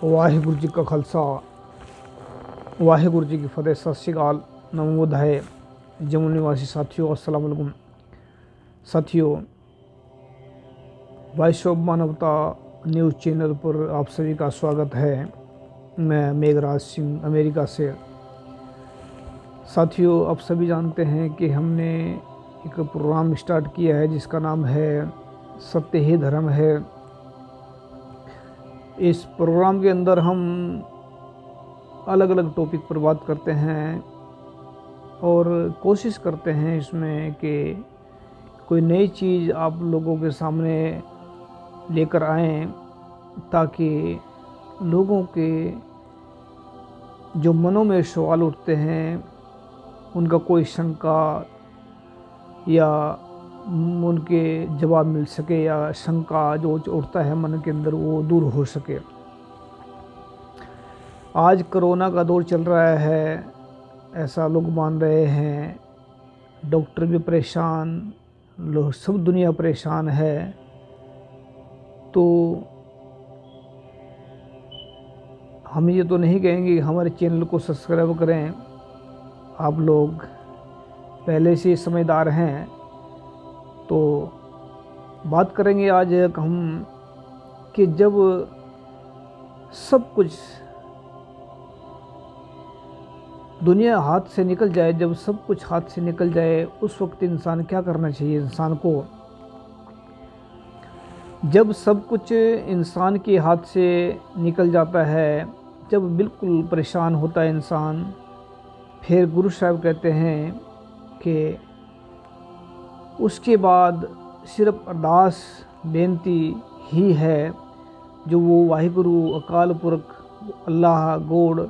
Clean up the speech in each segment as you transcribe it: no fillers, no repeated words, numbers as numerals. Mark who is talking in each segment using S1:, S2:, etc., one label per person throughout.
S1: वाहिगुरु जी का खालसा वाहिगुरु जी की फतेह। सत श्री अकाल, नमो बुद्धाय। जम्मू निवासी साथियों, अस्सलाम वालेकुम। साथियों, वॉइस ऑफ मानवता न्यूज़ चैनल पर आप सभी का स्वागत है। मैं मेघराज सिंह अमेरिका से। साथियों, आप सभी जानते हैं कि हमने एक प्रोग्राम स्टार्ट किया है जिसका नाम है सत्य ही धर्म है। इस प्रोग्राम के अंदर हम अलग अलग टॉपिक पर बात करते हैं और कोशिश करते हैं इसमें कि कोई नई चीज़ आप लोगों के सामने लेकर आएं, ताकि लोगों के जो मनों में सवाल उठते हैं उनका कोई शंका या उनके जवाब मिल सके, या शंका जो उठता है मन के अंदर वो दूर हो सके। आज कोरोना का दौर चल रहा है, ऐसा लोग मान रहे हैं। डॉक्टर भी परेशान, लोग सब दुनिया परेशान है। तो हम ये तो नहीं कहेंगे कि हमारे चैनल को सब्सक्राइब करें। आप लोग पहले से समझदार हैं। तो बात करेंगे आज हम कि जब सब कुछ दुनिया हाथ से निकल जाए, जब सब कुछ हाथ से निकल जाए, उस वक्त इंसान क्या करना चाहिए इंसान को। जब सब कुछ इंसान के हाथ से निकल जाता है, जब बिल्कुल परेशान होता है इंसान, फिर गुरु साहब कहते हैं कि उसके बाद सिर्फ अरदास बेनती ही है जो वो वाहिगुरु अकाल पुरख अल्लाह गॉड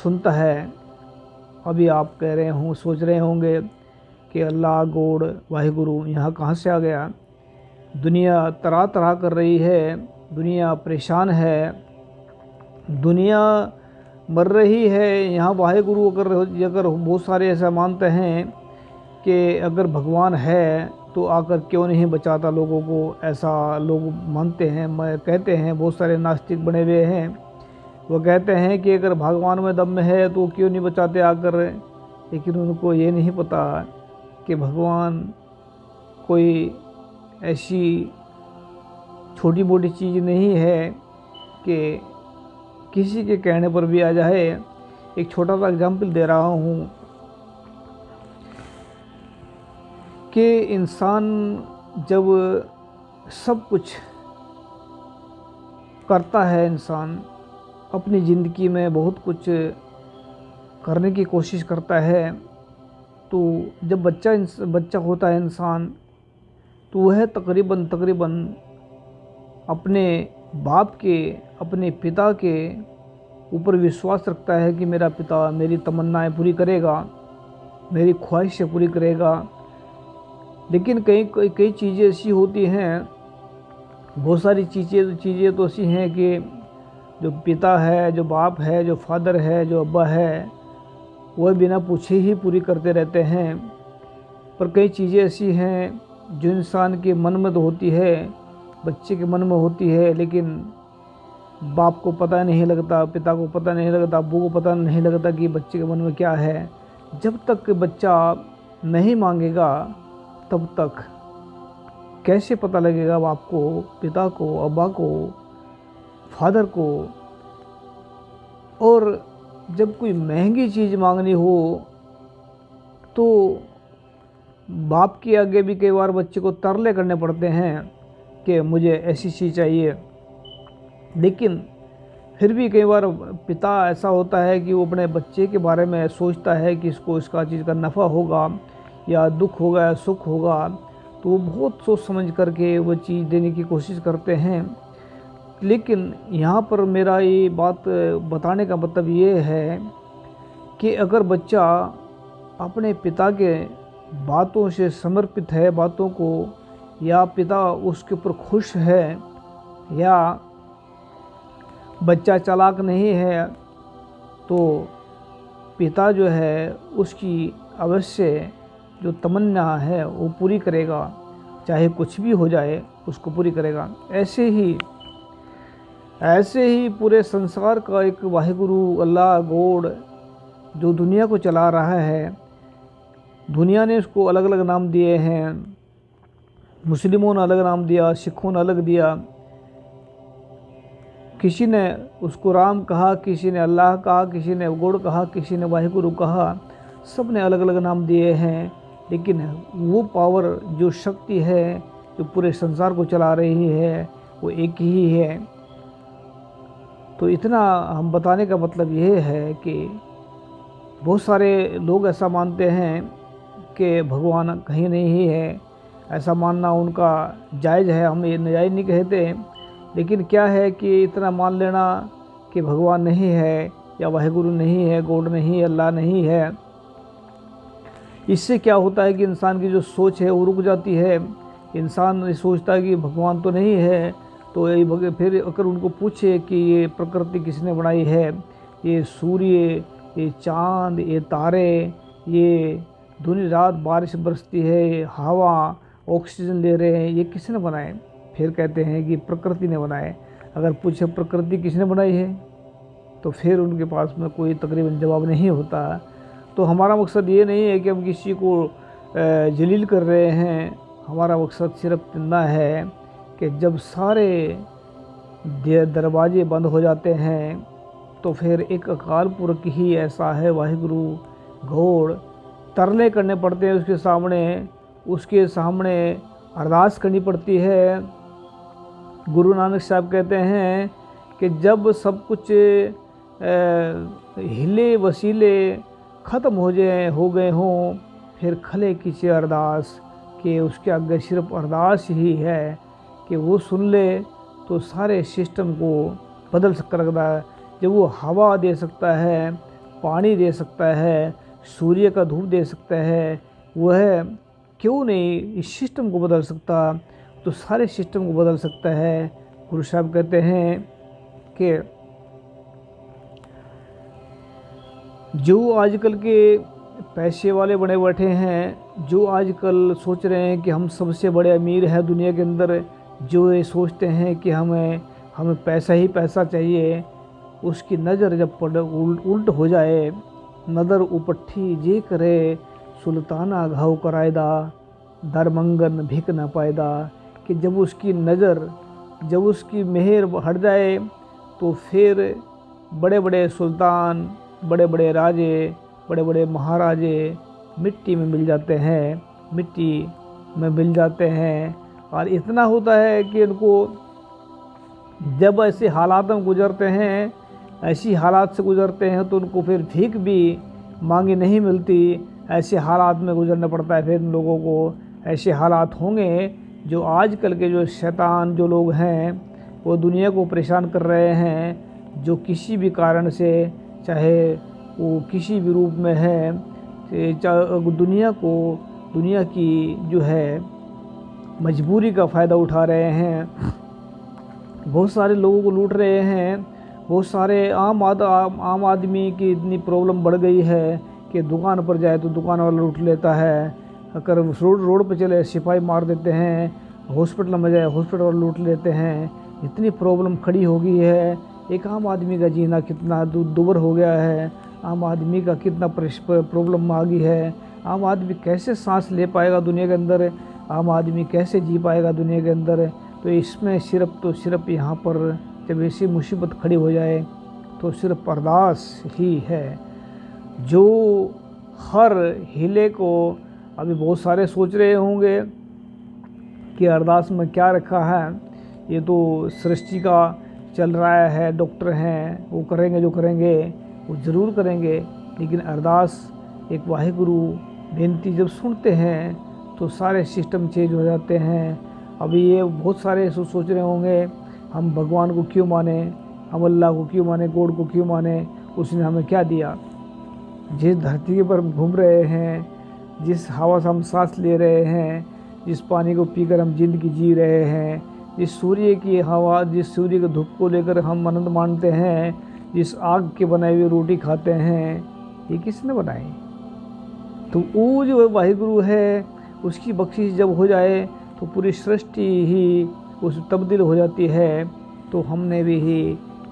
S1: सुनता है। अभी आप कह रहे हों, सोच रहे होंगे कि अल्लाह गॉड वाहिगुरु यहाँ कहाँ से आ गया। दुनिया तरह तरह कर रही है, दुनिया परेशान है, दुनिया मर रही है। यहाँ वाहिगुरु अगर बहुत सारे ऐसा मानते हैं कि अगर भगवान है तो आकर क्यों नहीं बचाता लोगों को, ऐसा लोग मानते हैं। मैं कहते हैं, बहुत सारे नास्तिक बने हुए हैं, वो कहते हैं कि अगर भगवान में दम है तो क्यों नहीं बचाते आकर। लेकिन उनको ये नहीं पता कि भगवान कोई ऐसी छोटी मोटी चीज़ नहीं है कि किसी के कहने पर भी आ जाए। एक छोटा सा एग्जाम्पल दे रहा हूँ कि इंसान जब सब कुछ करता है, इंसान अपनी ज़िंदगी में बहुत कुछ करने की कोशिश करता है, तो जब बच्चा होता है इंसान, तो वह तकरीबन अपने बाप के, अपने पिता के ऊपर विश्वास रखता है कि मेरा पिता मेरी तमन्नाएं पूरी करेगा, मेरी ख्वाहिशें पूरी करेगा। लेकिन कई चीज़ें ऐसी होती हैं, बहुत सारी चीज़ें तो ऐसी हैं कि जो पिता है, जो बाप है, जो फादर है, जो अब्बा है, वह बिना पूछे ही पूरी करते रहते हैं। पर कई चीज़ें ऐसी हैं जो इंसान के मन में तो होती है, बच्चे के मन में होती है, लेकिन बाप को पता नहीं लगता, पिता को पता नहीं लगता, अब्बू को पता नहीं लगता कि बच्चे के मन में क्या है। जब तक बच्चा नहीं मांगेगा तब तक कैसे पता लगेगा बाप को, पिता को, अब्बा को, फादर को। और जब कोई महंगी चीज़ मांगनी हो तो बाप के आगे भी कई बार बच्चे को तरले करने पड़ते हैं कि मुझे ऐसी चीज़ चाहिए। लेकिन फिर भी कई बार पिता ऐसा होता है कि वो अपने बच्चे के बारे में सोचता है कि इसको इसका चीज़ का नफ़ा होगा या दुख होगा या सुख होगा, तो वो बहुत सोच समझ करके वो चीज़ देने की कोशिश करते हैं। लेकिन यहाँ पर मेरा ये बात बताने का मतलब ये है कि अगर बच्चा अपने पिता के बातों से समर्पित है, बातों को, या पिता उसके ऊपर खुश है, या बच्चा चालाक नहीं है, तो पिता जो है उसकी अवश्य जो तमन्ना है वो पूरी करेगा, चाहे कुछ भी हो जाए उसको पूरी करेगा। ऐसे ही ऐसे ही पूरे संसार का एक वाहिगुरु अल्लाह गॉड जो दुनिया को चला रहा है, दुनिया ने उसको अलग अलग नाम दिए हैं। मुस्लिमों ने अलग नाम दिया, सिखों ने अलग दिया, किसी ने उसको राम कहा, किसी ने अल्लाह कहा, किसी ने गॉड कहा, किसी ने वाहिगुरु कहा। सब ने अलग अलग नाम दिए हैं, लेकिन वो पावर जो शक्ति है जो पूरे संसार को चला रही है वो एक ही है। तो इतना हम बताने का मतलब ये है कि बहुत सारे लोग ऐसा मानते हैं कि भगवान कहीं नहीं है। ऐसा मानना उनका जायज़ है, हम ये नाजायज़ नहीं कहते, लेकिन क्या है कि इतना मान लेना कि भगवान नहीं है या वाहिगुरु नहीं है, गॉड नहीं है, अल्लाह नहीं है, इससे क्या होता है कि इंसान की जो सोच है वो रुक जाती है। इंसान सोचता है कि भगवान तो नहीं है, तो यही फिर अगर उनको पूछे कि ये प्रकृति किसने बनाई है, ये सूर्य, ये चाँद, ये तारे, ये दिन रात बारिश बरसती है, हवा ऑक्सीजन ले रहे हैं, ये किसने बनाए? फिर कहते हैं कि प्रकृति ने बनाए। अगर पूछे प्रकृति किसने बनाई है तो फिर उनके पास में कोई तकरीबन जवाब नहीं होता। तो हमारा मकसद ये नहीं है कि हम किसी को जलील कर रहे हैं। हमारा मकसद सिर्फ इतना है कि जब सारे दरवाजे बंद हो जाते हैं तो फिर एक अकाल पुरख ही ऐसा है, वाहिगुरु गॉड, तरले करने पड़ते हैं उसके सामने अरदास करनी पड़ती है। गुरु नानक साहब कहते हैं कि जब सब कुछ हिले वसीले ख़त्म हो गए हों, फिर खले कीजिए अरदास, कि उसके आगे सिर्फ अरदास ही है कि वो सुन ले तो सारे सिस्टम को बदल सकता है। जब वो हवा दे सकता है, पानी दे सकता है, सूर्य का धूप दे सकता है, वह क्यों नहीं इस सिस्टम को बदल सकता? तो सारे सिस्टम को बदल सकता है। गुरु साहब कहते हैं कि जो आजकल के पैसे वाले बने बैठे हैं, जो आजकल सोच रहे हैं कि हम सबसे बड़े अमीर हैं दुनिया के अंदर, जो ये सोचते हैं कि हमें पैसा ही पैसा चाहिए, उसकी नज़र जब उल्ट हो जाए, नदर उपट्ठी जे करे सुल्ताना घाव करायदा, दरमंगन भिक न पायदा, कि जब उसकी नज़र, जब उसकी मेहर हट जाए तो फिर बड़े बड़े सुल्तान, बड़े बड़े राजे, बड़े बड़े महाराजे मिट्टी में मिल जाते हैं, मिट्टी में मिल जाते हैं। और इतना होता है कि उनको जब ऐसे हालात में गुजरते हैं, ऐसी हालात से गुजरते हैं, तो उनको फिर भीख भी मांगी नहीं मिलती। ऐसे हालात में गुजरना पड़ता है फिर उन लोगों को। ऐसे हालात होंगे जो आजकल के जो शैतान जो लोग हैं वो दुनिया को परेशान कर रहे हैं, जो किसी भी कारण से, चाहे वो किसी भी रूप में है, दुनिया की जो है मजबूरी का फ़ायदा उठा रहे हैं। बहुत सारे लोगों को लूट रहे हैं। बहुत सारे आम आदमी की इतनी प्रॉब्लम बढ़ गई है कि दुकान पर जाए तो दुकान वाला लूट लेता है, अगर रोड पर चले सिपाही मार देते हैं, हॉस्पिटल में जाए हॉस्पिटल वाला लूट लेते हैं। इतनी प्रॉब्लम खड़ी हो गई है। एक आम आदमी का जीना कितना दुभर हो गया है, आम आदमी का कितना प्रॉब्लम आ गई है। आम आदमी कैसे सांस ले पाएगा दुनिया के अंदर, आम आदमी कैसे जी पाएगा दुनिया के अंदर? तो इसमें सिर्फ यहाँ पर जब ऐसी मुसीबत खड़ी हो जाए तो सिर्फ अरदास ही है। जो हर हिले को, अभी बहुत सारे सोच रहे होंगे कि अरदास में क्या रखा है, ये तो सृष्टि का चल रहा है, डॉक्टर हैं वो करेंगे, जो करेंगे वो ज़रूर करेंगे, लेकिन अरदास एक वाहिगुरु बेनती जब सुनते हैं तो सारे सिस्टम चेंज हो जाते हैं। अभी ये बहुत सारे सोच रहे होंगे हम भगवान को क्यों माने, हम अल्लाह को क्यों माने, गॉड को क्यों माने, उसने हमें क्या दिया? जिस धरती पर घूम रहे हैं, जिस हवा से हम सांस ले रहे हैं, जिस पानी को पीकर हम ज़िंदगी जी रहे हैं, जिस सूर्य की हवा, जिस सूर्य के धूप को लेकर हम आनंद मानते हैं, जिस आग के बनाई हुई रोटी खाते हैं, ये किसने बनाई? तो वो जो वाहिगुरु है उसकी बख्शिश जब हो जाए तो पूरी सृष्टि ही उस तब्दील हो जाती है। तो हमने भी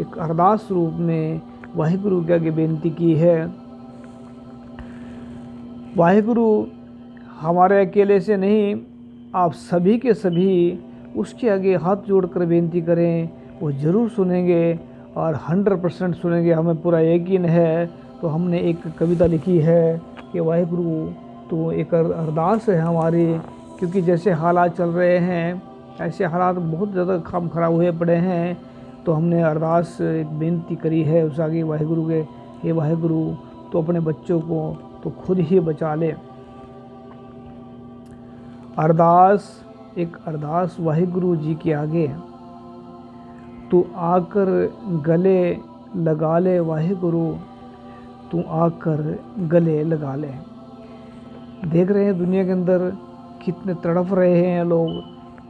S1: एक अरदास रूप में वाहिगुरु के आगे बेनती की है। वाहिगुरु हमारे अकेले से नहीं, आप सभी के सभी उसके आगे हाथ जोड़कर बेनती करें, वो ज़रूर सुनेंगे और 100% सुनेंगे, हमें पूरा यकीन है। तो हमने एक कविता लिखी है कि वाहिगुरु तो एक अरदास है हमारी, क्योंकि जैसे हालात चल रहे हैं ऐसे हालात बहुत ज़्यादा काम खराब हुए पड़े हैं। तो हमने अरदास एक बेनती करी है उस आगे वाहिगुरु के, हे वाहिगुरु तो अपने बच्चों को तो खुद ही बचा ले। अरदास, एक अरदास वाहिगुरु जी के आगे, तू आकर गले लगा ले वाहिगुरु, तू आकर गले लगा ले। देख रहे हैं दुनिया के अंदर कितने तड़प रहे हैं लोग,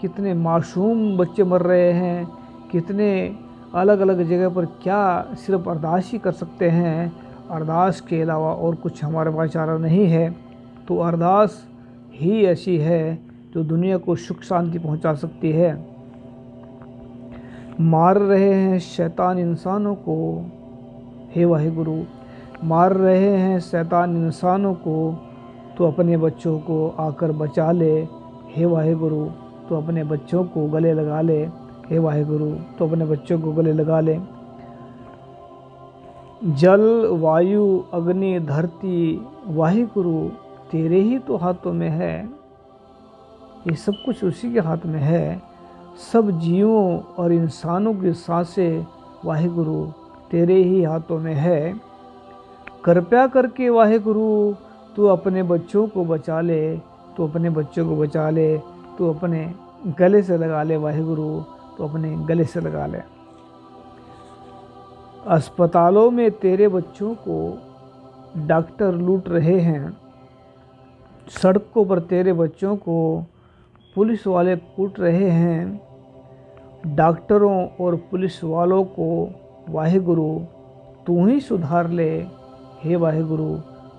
S1: कितने मासूम बच्चे मर रहे हैं, कितने अलग अलग जगह पर, क्या सिर्फ अरदास ही कर सकते हैं। अरदास के अलावा और कुछ हमारे पास चारा नहीं है। तो अरदास ही ऐसी है जो दुनिया को सुख शांति पहुंचा सकती है। मार रहे हैं शैतान इंसानों को, हे वाहिगुरु मार रहे हैं शैतान इंसानों को, तो अपने बच्चों को आकर बचा ले, हे वाहिगुरु तो अपने बच्चों को गले लगा ले, हे वाहिगुरु तो अपने बच्चों को गले लगा ले। जल वायु अग्नि धरती वाहिगुरु तेरे ही तो हाथों में है, ये सब कुछ उसी के हाथ में है। सब जीवों और इंसानों की सांसें वाहिगुरु तेरे ही हाथों में है। कृपया करके वाहिगुरु तू अपने बच्चों को बचा ले, तू अपने बच्चों को बचा ले, तू अपने गले से लगा ले वाहिगुरु, तो अपने गले से लगा ले। अस्पतालों में तेरे बच्चों को डॉक्टर लूट रहे हैं, सड़कों पर तेरे बच्चों को पुलिस वाले कूट रहे हैं। डॉक्टरों और पुलिस वालों को वाहिगुरु तू ही सुधार ले, हे वाहिगुरु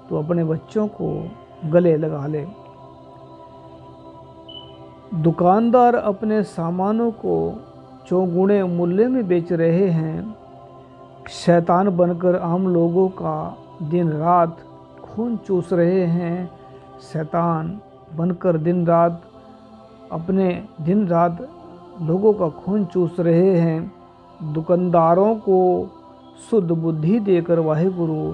S1: तो अपने बच्चों को गले लगा ले। दुकानदार अपने सामानों को चौगुने मूल्य में बेच रहे हैं। शैतान बनकर आम लोगों का दिन रात खून चूस रहे हैं। शैतान बनकर दिन रात लोगों का खून चूस रहे हैं। दुकानदारों को शुद्ध बुद्धि देकर वाहिगुरु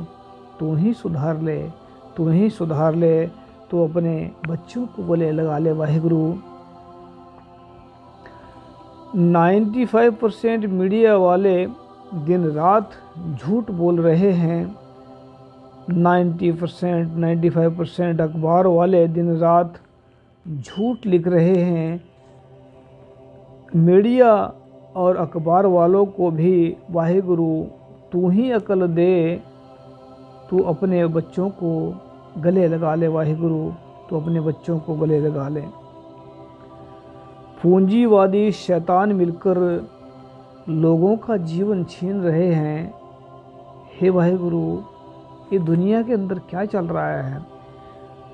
S1: तू ही सुधार ले, तू ही सुधार ले, तो अपने बच्चों को गले लगा ले वाहिगुरु। 95% मीडिया वाले दिन रात झूठ बोल रहे हैं। 95% अखबार वाले दिन रात झूठ लिख रहे हैं। मीडिया और अखबार वालों को भी वाहिगुरु तू ही अकल दे, तू अपने बच्चों को गले लगा ले वाहिगुरु, तो अपने बच्चों को गले लगा ले। पूंजीवादी शैतान मिलकर लोगों का जीवन छीन रहे हैं। हे वाहिगुरु ये दुनिया के अंदर क्या चल रहा है।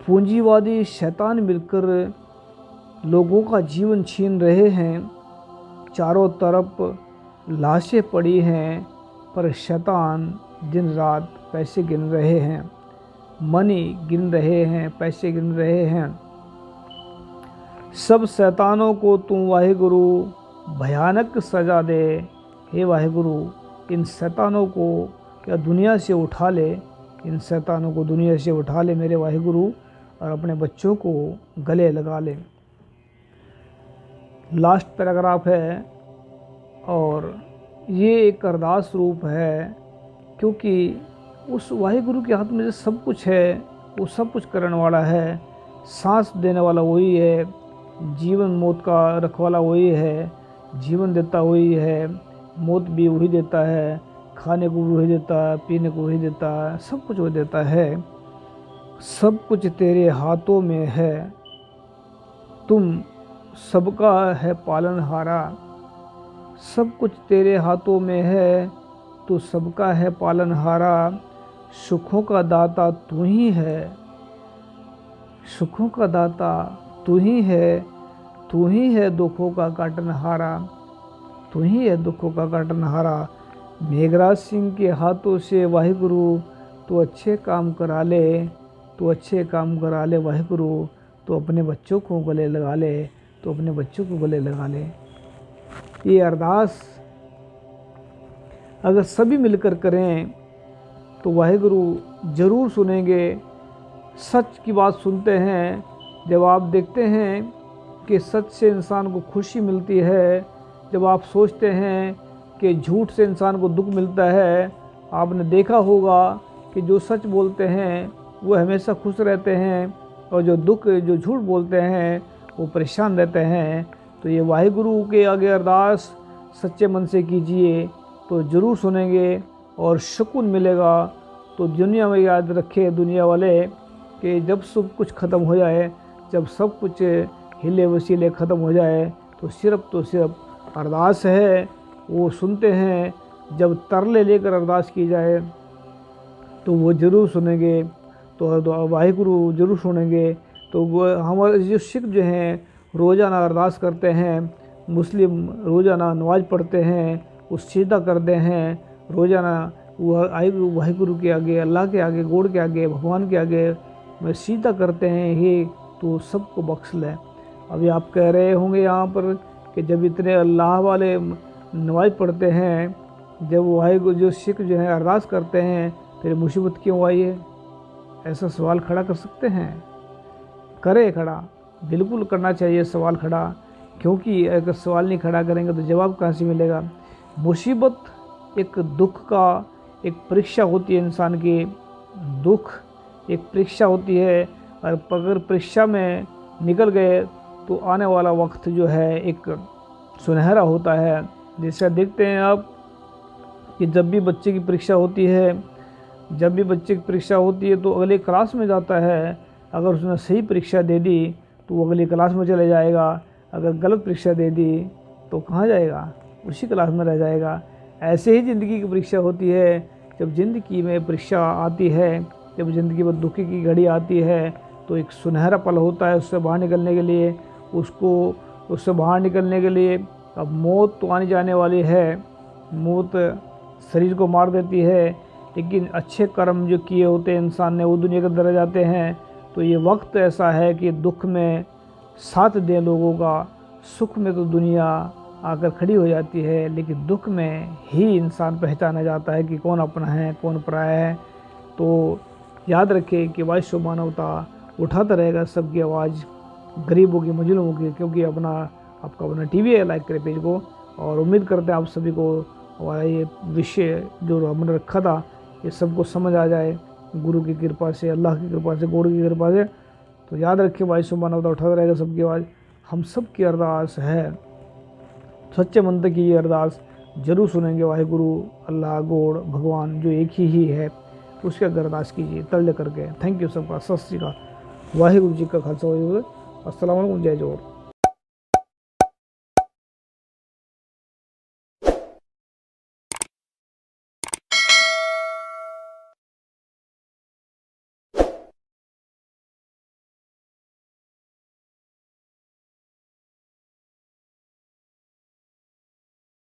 S1: पूंजीवादी शैतान मिलकर लोगों का जीवन छीन रहे हैं। चारों तरफ लाशें पड़ी हैं, पर शैतान दिन रात पैसे गिन रहे हैं, मनी गिन रहे हैं, पैसे गिन रहे हैं। सब शैतानों को तू वाहिगुरु भयानक सजा दे। हे वाहिगुरु इन शैतानों को क्या दुनिया से उठा ले, इन शैतानों को दुनिया से उठा ले मेरे वाहिगुरु, और अपने बच्चों को गले लगा ले। लास्ट पैराग्राफ है और ये एक अरदास रूप है, क्योंकि उस वाहिगुरु के हाथ में जो सब कुछ है वो सब कुछ करने वाला है। सांस देने वाला वही है, जीवन मौत का रखवाला वही है, जीवन देता वही है, मौत भी वही देता है, खाने को भी वही देता है, पीने को वही देता है, सब कुछ वही देता है। सब कुछ तेरे हाथों में है, तुम सबका है पालनहारा। सब कुछ तेरे हाथों में है, तू सबका है पालनहारा। सुखों का दाता तू ही है, सुखों का दाता तू ही है, तू ही है दुखों का काटनहारा। तू ही है दुखों का काटनहारा। मेघराज सिंह के हाथों से वाहिगुरु तो अच्छे काम करा ले, तो अच्छे काम करा ले वाहिगुरु, तो अपने बच्चों को गले लगा ले, तो अपने बच्चों को गले लगा ले। ये अरदास अगर सभी मिलकर करें तो वाहिगुरु ज़रूर सुनेंगे। सच की बात सुनते हैं। जब आप देखते हैं कि सच से इंसान को खुशी मिलती है, जब आप सोचते हैं कि झूठ से इंसान को दुख मिलता है, आपने देखा होगा कि जो सच बोलते हैं वो हमेशा खुश रहते हैं और जो झूठ बोलते हैं वो परेशान रहते हैं। तो ये वाहिगुरु के आगे अरदास सच्चे मन से कीजिए तो ज़रूर सुनेंगे और सुकून मिलेगा। तो दुनिया में याद रखे दुनिया वाले कि जब सब कुछ ख़त्म हो जाए, जब सब कुछ हिले वसीले ख़त्म हो जाए, तो सिर्फ अरदास है वो सुनते हैं। जब तरले लेकर अरदास की जाए तो वो ज़रूर सुनेंगे, तो वाहिगुरु ज़रूर सुनेंगे। तो वो हमारे जो सिख जो हैं रोज़ाना अरदास करते हैं, मुस्लिम रोज़ाना नमाज पढ़ते हैं, वो सीधा करते हैं रोज़ाना, वो वाहिगुरु के आगे, अल्लाह के आगे, गॉड के आगे, भगवान के आगे में सीधा करते हैं ही तो सबको बख्श ले। अभी आप कह रहे होंगे यहाँ पर कि जब इतने अल्लाह वाले नमाज पढ़ते हैं, जब वाहिगुरु जो सिख जो है अरदास करते हैं, फिर मुसीबत क्यों आई है? ऐसा सवाल खड़ा कर सकते हैं? करे खड़ा, बिल्कुल करना चाहिए सवाल खड़ा, क्योंकि अगर सवाल नहीं खड़ा करेंगे तो जवाब कहाँ से मिलेगा। मुसीबत एक दुख का एक परीक्षा होती है इंसान की, दुख एक परीक्षा होती है, और अगर परीक्षा में निकल गए तो आने वाला वक्त जो है एक सुनहरा होता है। जैसे देखते हैं आप कि जब भी बच्चे की परीक्षा होती है तो अगले क्लास में जाता है। अगर उसने सही परीक्षा दे दी तो वो अगली क्लास में चले जाएगा, अगर गलत परीक्षा दे दी तो कहाँ जाएगा? उसी क्लास में रह जाएगा। ऐसे ही ज़िंदगी की परीक्षा होती है। जब ज़िंदगी में परीक्षा आती है, जब ज़िंदगी में दुखी की घड़ी आती है, तो एक सुनहरा पल होता है उससे बाहर निकलने के लिए। अब मौत तो आने जाने वाली है, मौत शरीर को मार देती है, लेकिन अच्छे कर्म जो किए होते हैं इंसान ने वो दुनिया के अंदर रह जाते हैं। तो ये वक्त ऐसा है कि दुख में साथ दें लोगों का, सुख में तो दुनिया आकर खड़ी हो जाती है, लेकिन दुख में ही इंसान पहचाना जाता है कि कौन अपना है कौन पराया है। तो याद रखें कि वैश्व मानवता उठाता रहेगा सबकी आवाज़, गरीबों की, मजलूमों की, क्योंकि आपका अपना टीवी है। लाइक करें पेज को, और उम्मीद करते हैं आप सभी को हमारा ये विषय जो हमने रखा था ये सबको समझ आ जाए, गुरु की कृपा से, अल्लाह की कृपा से, गॉड की कृपा से। तो याद रखिए वैश्व मानवता उठाता रहेगा सबकी आवाज़। हम सब की अरदास है, सच्चे मन की ये अरदास जरूर सुनेंगे। वाहिगुरु, अल्लाह, गॉड, भगवान जो एक ही है उसके अगर अरदास कीजिए तरले करके। थैंक यू सबका, सत श्री अकाल। वाहिगुरु जी का खालसा, अस्सलाम वालेकुम, जय जोहर।